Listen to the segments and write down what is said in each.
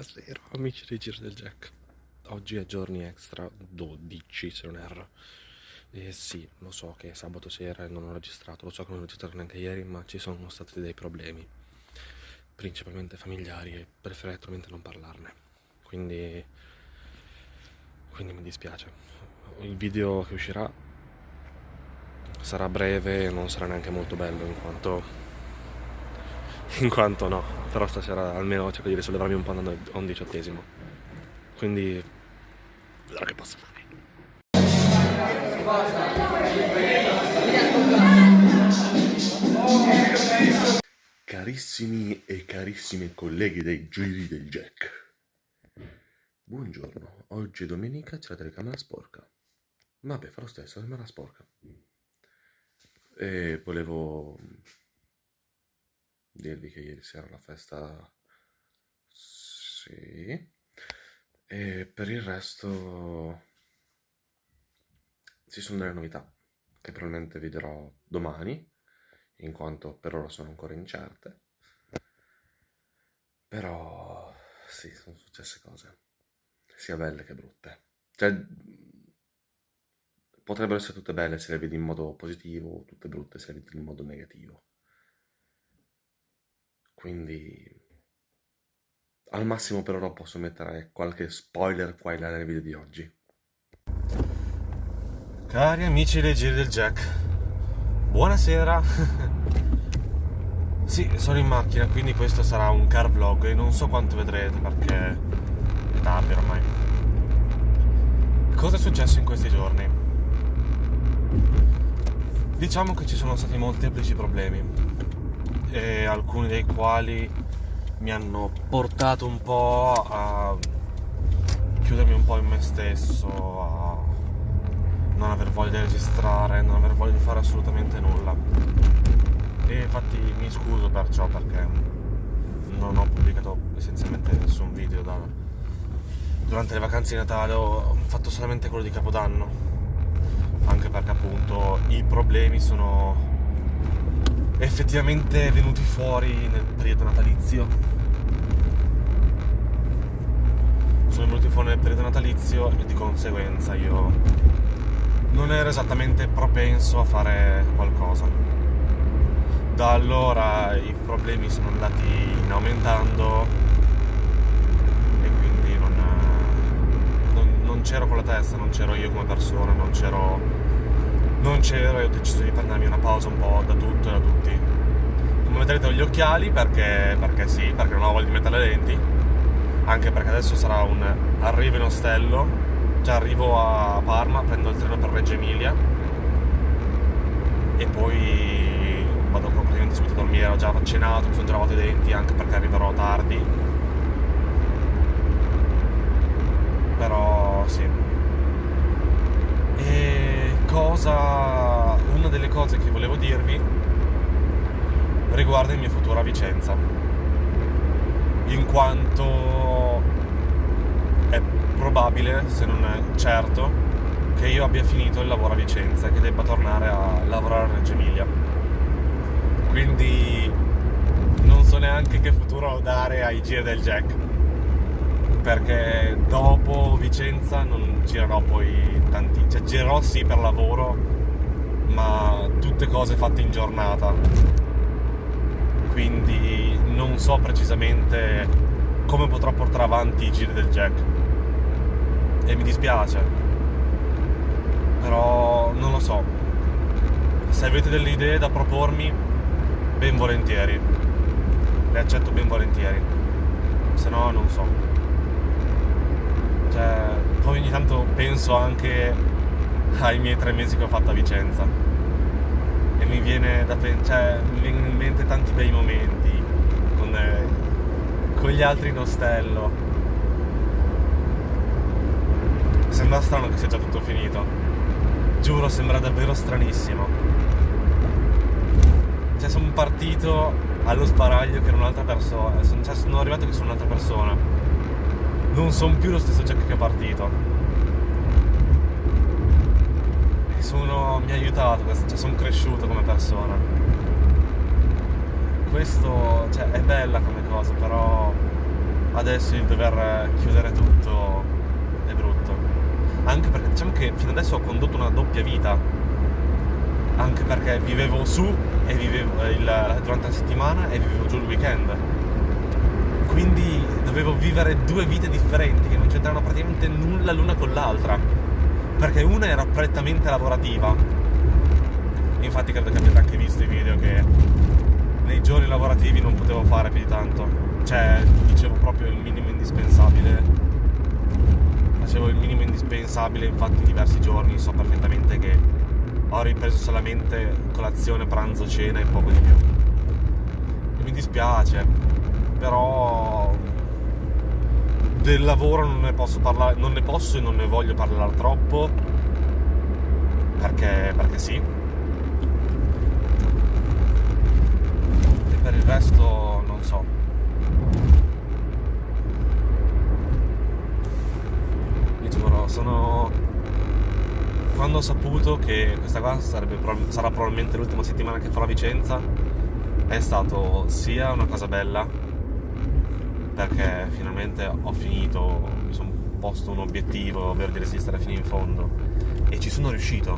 Buonasera amici dei Giri del Jack. Oggi è giorni extra 12 se non erro. E sì, lo so che è sabato sera e non ho registrato, lo so che non ho registrato neanche ieri, ma ci sono stati dei problemi, principalmente familiari, e preferirei attualmente non parlarne. Quindi mi dispiace. Il video che uscirà sarà breve e non sarà neanche molto bello in quanto no, però stasera almeno cerco di risollevarmi un po' andando a un 18esimo. Quindi vedrò che posso fare. Carissimi e carissime colleghi dei Giri del Jack, buongiorno. Oggi è domenica, c'è la telecamera sporca. Vabbè, fa lo stesso, sembra sporca. E volevo dirvi che ieri sera la festa, sì, e per il resto ci sono delle novità che probabilmente vi dirò domani, in quanto per ora sono ancora incerte. Però sì, sono successe cose, sia belle che brutte. Cioè, potrebbero essere tutte belle se le vedi in modo positivo, o tutte brutte se le vedi in modo negativo. Quindi, al massimo per ora posso mettere qualche spoiler qua e là nel video di oggi. Cari amici dei Giri del Jack, buonasera. Sì, sono in macchina, quindi questo sarà un car vlog e non so quanto vedrete perché è tardi ormai. Cosa è successo in questi giorni? Diciamo che ci sono stati molteplici problemi e alcuni dei quali mi hanno portato un po' a chiudermi un po' in me stesso, a non aver voglia di registrare, non aver voglia di fare assolutamente nulla. E infatti mi scuso per ciò perché non ho pubblicato essenzialmente nessun video durante le vacanze di Natale, ho fatto solamente quello di Capodanno, anche perché appunto i problemi sono effettivamente venuti fuori nel periodo natalizio. Sono venuti fuori nel periodo natalizio e di conseguenza io non ero esattamente propenso a fare qualcosa. Da allora i problemi sono andati in aumentando e quindi non c'ero con la testa, non c'ero io come persona, non c'ero e ho deciso di prendermi una pausa un po' da tutto e da tutti. Come vedrete ho gli occhiali perché sì, perché non ho voglia di mettere le lenti, anche perché adesso sarà un arrivo in ostello, già arrivo a Parma, prendo il treno per Reggio Emilia e poi vado praticamente subito a dormire. Ho già cenato, mi sono già lavato i denti anche perché arriverò tardi. Però sì. E una delle cose che volevo dirvi riguarda il mio futuro a Vicenza, in quanto è probabile, se non è certo, che io abbia finito il lavoro a Vicenza e che debba tornare a lavorare a Reggio Emilia. Quindi non so neanche che futuro dare ai Giri del Jack, perché dopo Vicenza non girerò poi cioè girerò sì per lavoro, ma tutte cose fatte in giornata, quindi non so precisamente come potrò portare avanti i Giri del Jack e mi dispiace, però non lo so. Se avete delle idee da propormi, ben volentieri, le accetto ben volentieri, se no non so. Cioè, poi ogni tanto penso anche ai miei 3 mesi che ho fatto a Vicenza e mi viene vengono in mente tanti bei momenti con gli altri in ostello. Sembra strano che sia già tutto finito, giuro, sembra davvero stranissimo. Cioè, sono partito allo sbaraglio che era un'altra persona, sono arrivato che sono un'altra persona, non sono più lo stesso Jack che è partito. E mi ha aiutato, sono cresciuto come persona. Questo, è bella come cosa, però adesso il dover chiudere tutto è brutto. Anche perché diciamo che fino adesso ho condotto una doppia vita, anche perché vivevo su e vivevo durante la settimana e vivevo giù il weekend. Quindi dovevo vivere due vite differenti che non c'entravano praticamente nulla l'una con l'altra, perché una era prettamente lavorativa. Infatti credo che avete anche visto i video che nei giorni lavorativi non potevo fare più di tanto, cioè dicevo proprio il minimo indispensabile, facevo il minimo indispensabile. Infatti diversi giorni so perfettamente che ho ripreso solamente colazione, pranzo, cena e poco di più, e mi dispiace, però del lavoro non ne posso parlare, non ne posso e non ne voglio parlare troppo, perché sì. E per il resto non so. Vi giuro, quando ho saputo che questa qua sarà probabilmente l'ultima settimana che farò a Vicenza, è stato sia una cosa bella, perché finalmente ho finito, mi sono posto un obiettivo, ovvero di resistere fino in fondo, e ci sono riuscito.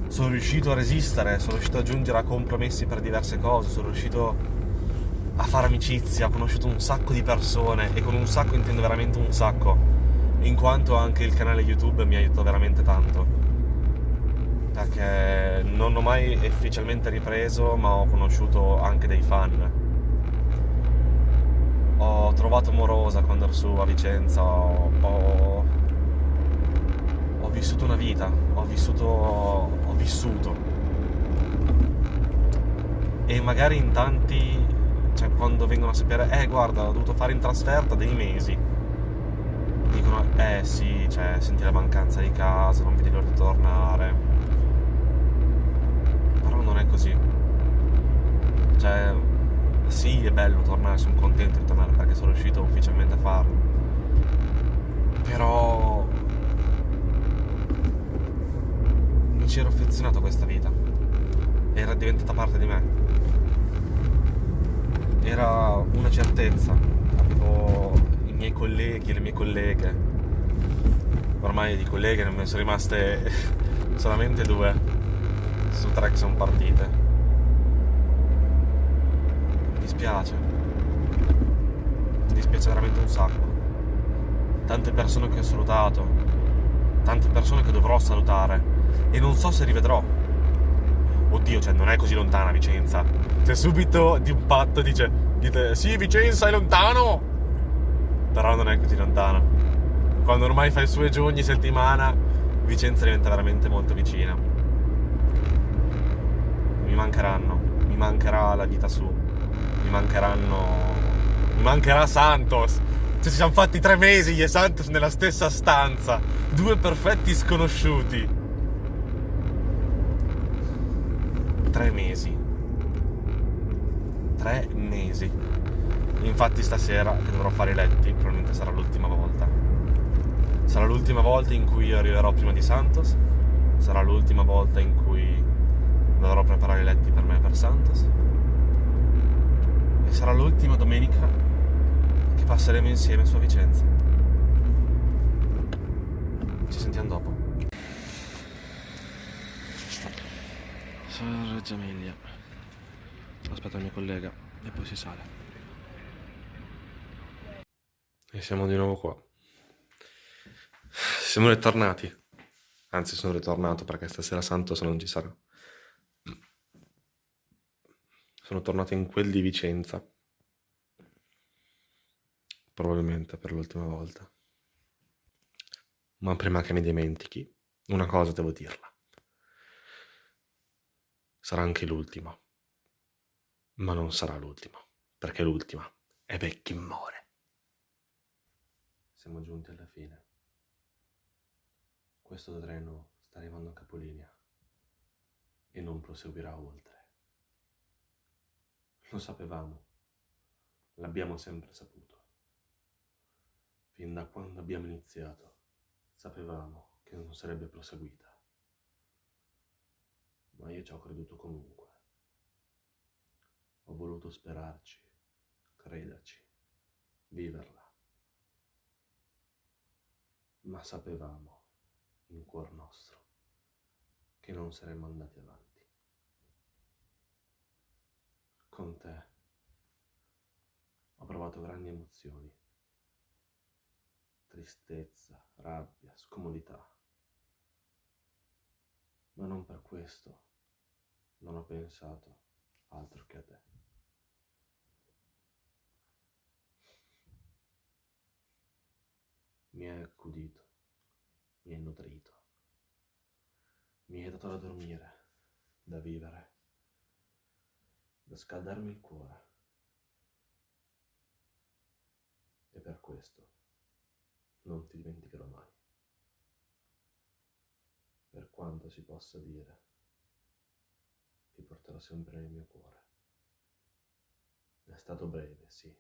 Sono riuscito a resistere, sono riuscito a giungere a compromessi per diverse cose, sono riuscito a fare amicizia, ho conosciuto un sacco di persone, e con un sacco intendo veramente un sacco, in quanto anche il canale YouTube mi aiutò veramente tanto, perché non ho mai ufficialmente ripreso, ma ho conosciuto anche dei fan. Ho trovato Morosa quando ero su a Vicenza, ho vissuto una vita, ho vissuto. E magari in tanti, cioè quando vengono a sapere, guarda, ho dovuto fare in trasferta dei mesi, dicono, sì, cioè senti la mancanza di casa, non vedi l'ora di tornare. Però non è così. Cioè, sì, è bello tornare, sono contento di tornare perché sono riuscito ufficialmente a farlo. Però mi ci ero affezionato a questa vita. Era diventata parte di me. Era una certezza. Avevo i miei colleghi e le mie colleghe. Ormai di colleghe ne sono rimaste solamente 2 su 3 che sono partite. Mi dispiace veramente un sacco. Tante persone che ho salutato, tante persone che dovrò salutare, e non so se rivedrò. Oddio, cioè non è così lontana Vicenza. Cioè subito di un patto dite sì, Vicenza è lontano, però non è così lontano. Quando ormai fai su e giù ogni settimana, Vicenza diventa veramente molto vicina. Mi mancherà la vita su, mi mancherà Santos. Cioè ci siamo fatti 3 mesi io e Santos nella stessa stanza, 2 perfetti sconosciuti. 3 mesi. 3 mesi. Infatti stasera che dovrò fare i letti, probabilmente sarà l'ultima volta. Sarà l'ultima volta in cui io arriverò prima di Santos. Sarà l'ultima volta in cui dovrò preparare i letti per me e per Santos. E sarà l'ultima domenica che passeremo insieme su a Vicenza. Ci sentiamo dopo. Sono a Reggio Emilia. Aspetta il mio collega e poi si sale. E siamo di nuovo qua. Siamo ritornati. Anzi, sono ritornato perché stasera Santos non ci sarà. Sono tornato in quel di Vicenza. Probabilmente per l'ultima volta. Ma prima che mi dimentichi, una cosa devo dirla. Sarà anche l'ultima. Ma non sarà l'ultima, perché l'ultima è per chi muore. Siamo giunti alla fine. Questo treno sta arrivando a capolinea e non proseguirà oltre. Lo sapevamo, l'abbiamo sempre saputo. Fin da quando abbiamo iniziato, sapevamo che non sarebbe proseguita. Ma io ci ho creduto comunque. Ho voluto sperarci, crederci. viverla. Ma sapevamo, in cuor nostro, che non saremmo andati avanti. Con te ho provato grandi emozioni, tristezza, rabbia, scomodità, ma non per questo non ho pensato altro che a te. Mi hai accudito, mi hai nutrito, mi hai dato da dormire, da vivere, da scaldarmi il cuore. E per questo non ti dimenticherò mai. Per quanto si possa dire, ti porterò sempre nel mio cuore. È stato breve, sì,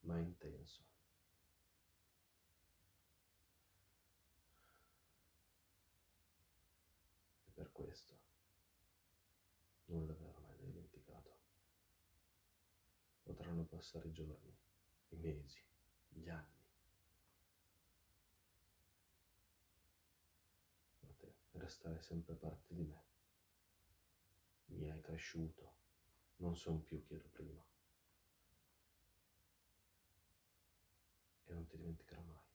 ma intenso. E per questo non l'avrò mai dimenticato. Potranno passare i giorni, i mesi, gli anni, ma te resterai sempre parte di me. Mi hai cresciuto, non son più chi ero prima. E non ti dimenticherò mai.